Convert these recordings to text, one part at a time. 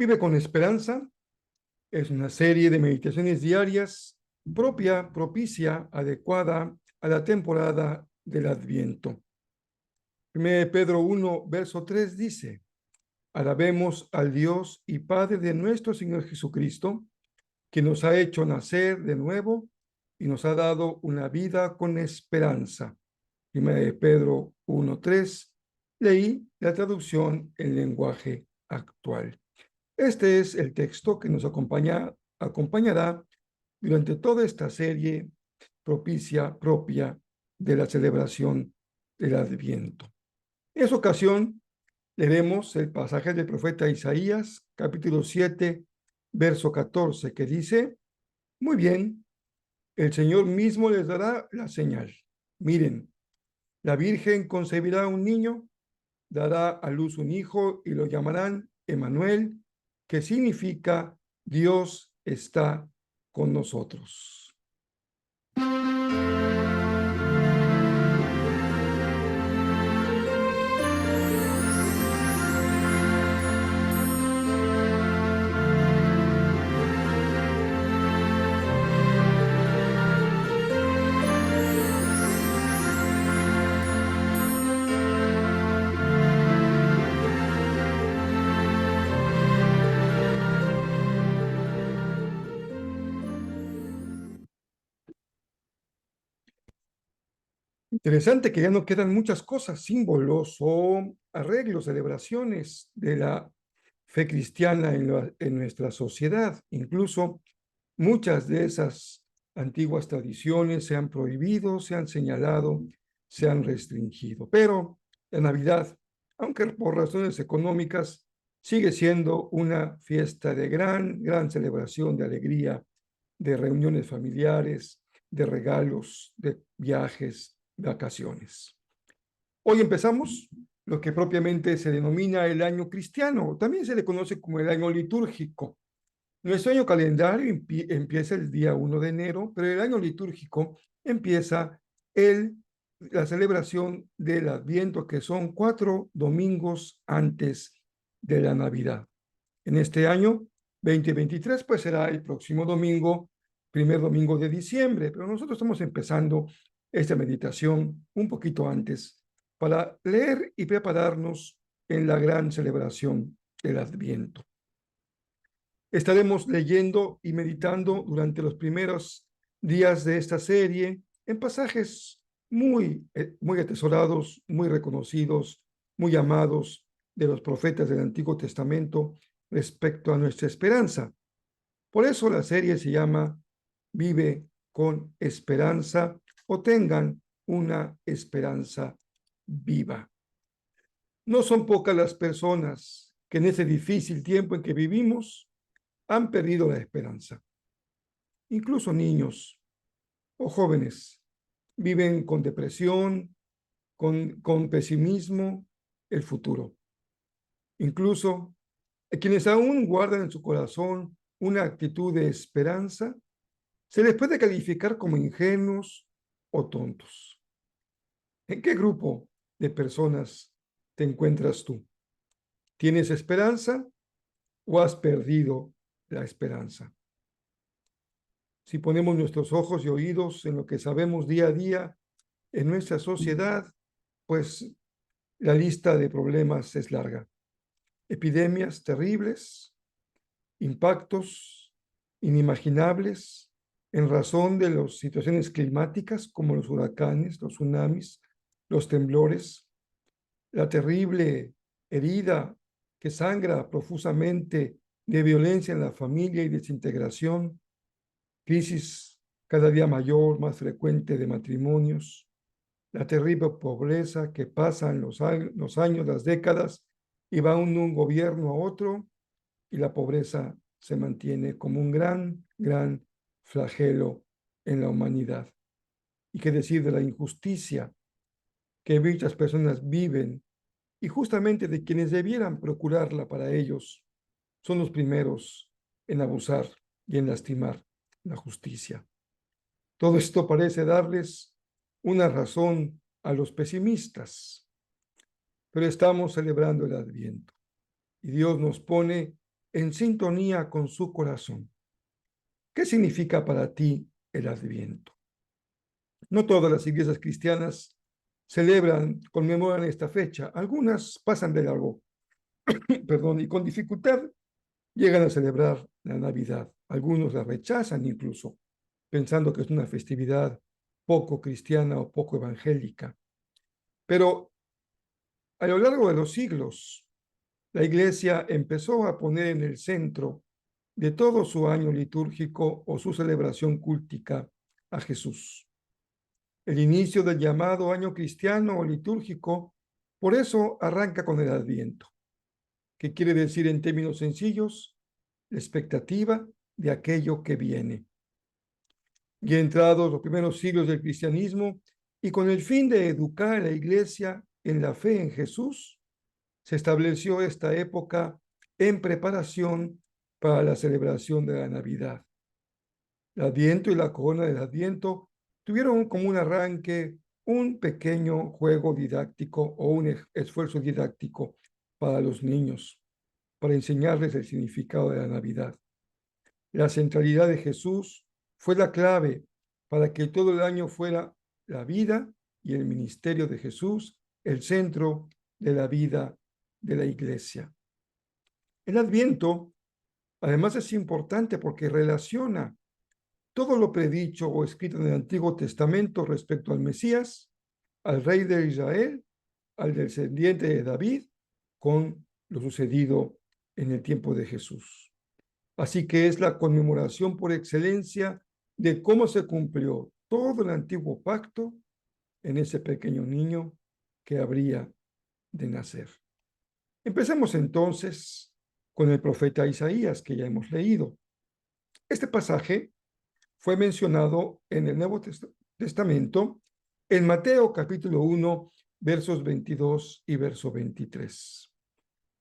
Vive con esperanza es una serie de meditaciones diarias propicia, adecuada a la temporada del Adviento. 1 Pedro 1, verso 3 dice: Alabemos al Dios y Padre de nuestro Señor Jesucristo, que nos ha hecho nacer de nuevo y nos ha dado una vida con esperanza. 1 Pedro 1:3. Leí la traducción en lenguaje actual. Este es el texto que nos acompañará durante toda esta serie propia de la celebración del Adviento. En esa ocasión, leeremos el pasaje del profeta Isaías, capítulo 7, verso 14, que dice: Muy bien, el Señor mismo les dará la señal. Miren, la Virgen concebirá un niño, dará a luz un hijo y lo llamarán Emmanuel, que significa Dios está con nosotros. Interesante que ya no quedan muchas cosas, símbolos o arreglos, celebraciones de la fe cristiana en nuestra sociedad. Incluso muchas de esas antiguas tradiciones se han prohibido, se han señalado, se han restringido. Pero la Navidad, aunque por razones económicas, sigue siendo una fiesta de gran celebración, de alegría, de reuniones familiares, de regalos, de viajes, vacaciones. Hoy empezamos lo que propiamente se denomina el año cristiano, también se le conoce como el año litúrgico. Nuestro año calendario empieza el día 1 de enero, pero el año litúrgico empieza la celebración del Adviento, que son 4 domingos antes de la Navidad. En este año 2023, pues será el próximo domingo, primer domingo de diciembre, pero nosotros estamos empezando esta meditación un poquito antes para leer y prepararnos en la gran celebración del Adviento. Estaremos leyendo y meditando durante los primeros días de esta serie en pasajes muy atesorados, muy reconocidos, muy amados de los profetas del Antiguo Testamento respecto a nuestra esperanza. Por eso la serie se llama Vive con esperanza o tengan una esperanza viva. No son pocas las personas que en ese difícil tiempo en que vivimos han perdido la esperanza. Incluso niños o jóvenes viven con depresión, con pesimismo el futuro. Incluso quienes aún guardan en su corazón una actitud de esperanza, se les puede calificar como ingenuos o tontos. ¿En qué grupo de personas te encuentras tú? ¿Tienes esperanza o has perdido la esperanza? Si ponemos nuestros ojos y oídos en lo que sabemos día a día en nuestra sociedad, pues la lista de problemas es larga. Epidemias terribles, impactos inimaginables en razón de las situaciones climáticas como los huracanes, los tsunamis, los temblores, la terrible herida que sangra profusamente de violencia en la familia y desintegración, crisis cada día mayor, más frecuente de matrimonios, la terrible pobreza que pasan los años, las décadas, y va un gobierno a otro, y la pobreza se mantiene como un gran flagelo en la humanidad. Y qué decir de la injusticia que muchas personas viven, y justamente de quienes debieran procurarla para ellos, son los primeros en abusar y en lastimar la justicia. Todo esto parece darles una razón a los pesimistas, pero estamos celebrando el Adviento y Dios nos pone en sintonía con su corazón. ¿Qué significa para ti el Adviento? No todas las iglesias cristianas conmemoran esta fecha. Algunas pasan de largo, perdón, y con dificultad llegan a celebrar la Navidad. Algunos la rechazan incluso, pensando que es una festividad poco cristiana o poco evangélica. Pero a lo largo de los siglos, la Iglesia empezó a poner en el centro de todo su año litúrgico o su celebración cúltica a Jesús. El inicio del llamado año cristiano o litúrgico, por eso arranca con el Adviento, que quiere decir en términos sencillos, la expectativa de aquello que viene. Y entrados los primeros siglos del cristianismo, y con el fin de educar a la Iglesia en la fe en Jesús, se estableció esta época en preparación para la celebración de la Navidad. El Adviento y la corona del Adviento tuvieron como un arranque un pequeño juego didáctico o un esfuerzo didáctico para los niños, para enseñarles el significado de la Navidad. La centralidad de Jesús fue la clave para que todo el año fuera la vida y el ministerio de Jesús el centro de la vida de la Iglesia. El Adviento, además, es importante porque relaciona todo lo predicho o escrito en el Antiguo Testamento respecto al Mesías, al rey de Israel, al descendiente de David, con lo sucedido en el tiempo de Jesús. Así que es la conmemoración por excelencia de cómo se cumplió todo el antiguo pacto en ese pequeño niño que habría de nacer. Empecemos entonces con el profeta Isaías, que ya hemos leído. Este pasaje fue mencionado en el Nuevo Testamento en Mateo capítulo 1, versos 22 y verso 23.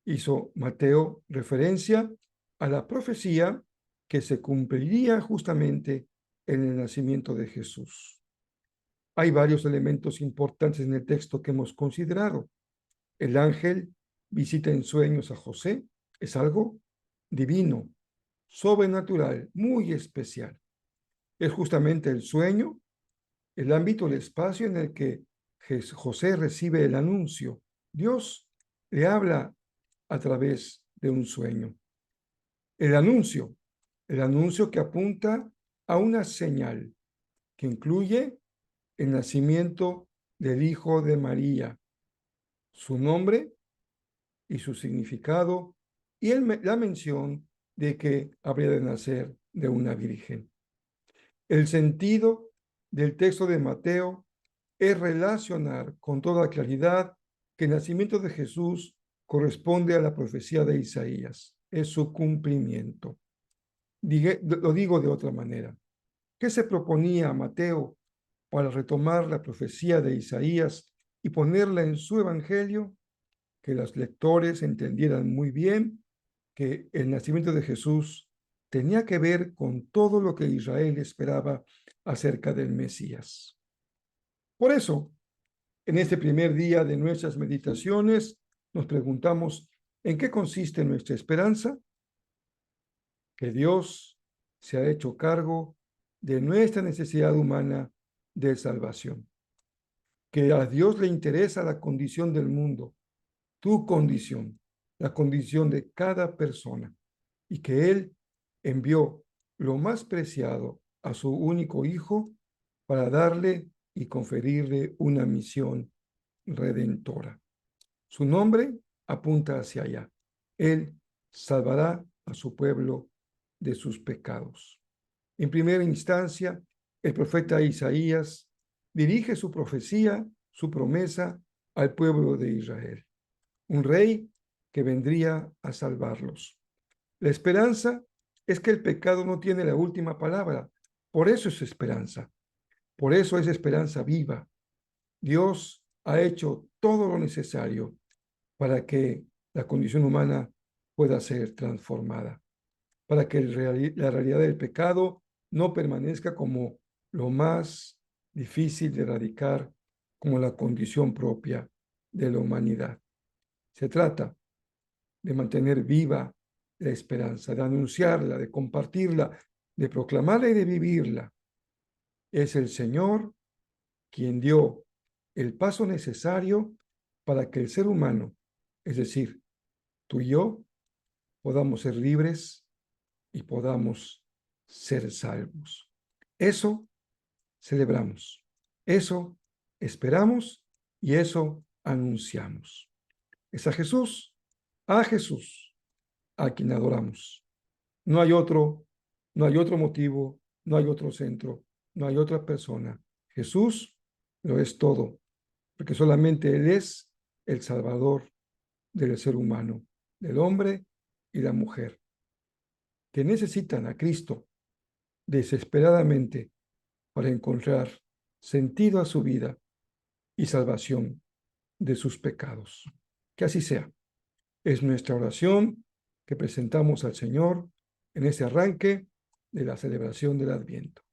Hizo Mateo referencia a la profecía que se cumpliría justamente en el nacimiento de Jesús. Hay varios elementos importantes en el texto que hemos considerado. El ángel visita en sueños a José, es algo divino, sobrenatural, muy especial. Es justamente el sueño, el ámbito, el espacio en el que José recibe el anuncio. Dios le habla a través de un sueño. El anuncio que apunta a una señal que incluye el nacimiento del Hijo de María, su nombre y su significado, y la mención de que habría de nacer de una virgen. El sentido del texto de Mateo es relacionar con toda claridad que el nacimiento de Jesús corresponde a la profecía de Isaías, es su cumplimiento. Lo digo de otra manera. ¿Qué se proponía Mateo para retomar la profecía de Isaías y ponerla en su evangelio? Que los lectores entendieran muy bien que el nacimiento de Jesús tenía que ver con todo lo que Israel esperaba acerca del Mesías. Por eso, en este primer día de nuestras meditaciones, nos preguntamos, ¿en qué consiste nuestra esperanza? Que Dios se ha hecho cargo de nuestra necesidad humana de salvación. Que a Dios le interesa la condición del mundo, tu condición, la condición de cada persona, y que Él envió lo más preciado a su único Hijo para darle y conferirle una misión redentora. Su nombre apunta hacia allá. Él salvará a su pueblo de sus pecados. En primera instancia, el profeta Isaías dirige su profecía, su promesa al pueblo de Israel. Un rey que vendría a salvarlos. La esperanza es que el pecado no tiene la última palabra. Por eso es esperanza. Por eso es esperanza viva. Dios ha hecho todo lo necesario para que la condición humana pueda ser transformada, para que la realidad del pecado no permanezca como lo más difícil de erradicar, como la condición propia de la humanidad. Se trata de mantener viva la esperanza, de anunciarla, de compartirla, de proclamarla y de vivirla. Es el Señor quien dio el paso necesario para que el ser humano, es decir, tú y yo, podamos ser libres y podamos ser salvos. Eso celebramos, eso esperamos y eso anunciamos. Es a Jesús, a quien adoramos. No hay otro, no hay otro motivo, no hay otro centro, no hay otra persona. Jesús lo es todo, porque solamente Él es el Salvador del ser humano, del hombre y la mujer, que necesitan a Cristo desesperadamente para encontrar sentido a su vida y salvación de sus pecados. Que así sea. Es nuestra oración que presentamos al Señor en ese arranque de la celebración del Adviento.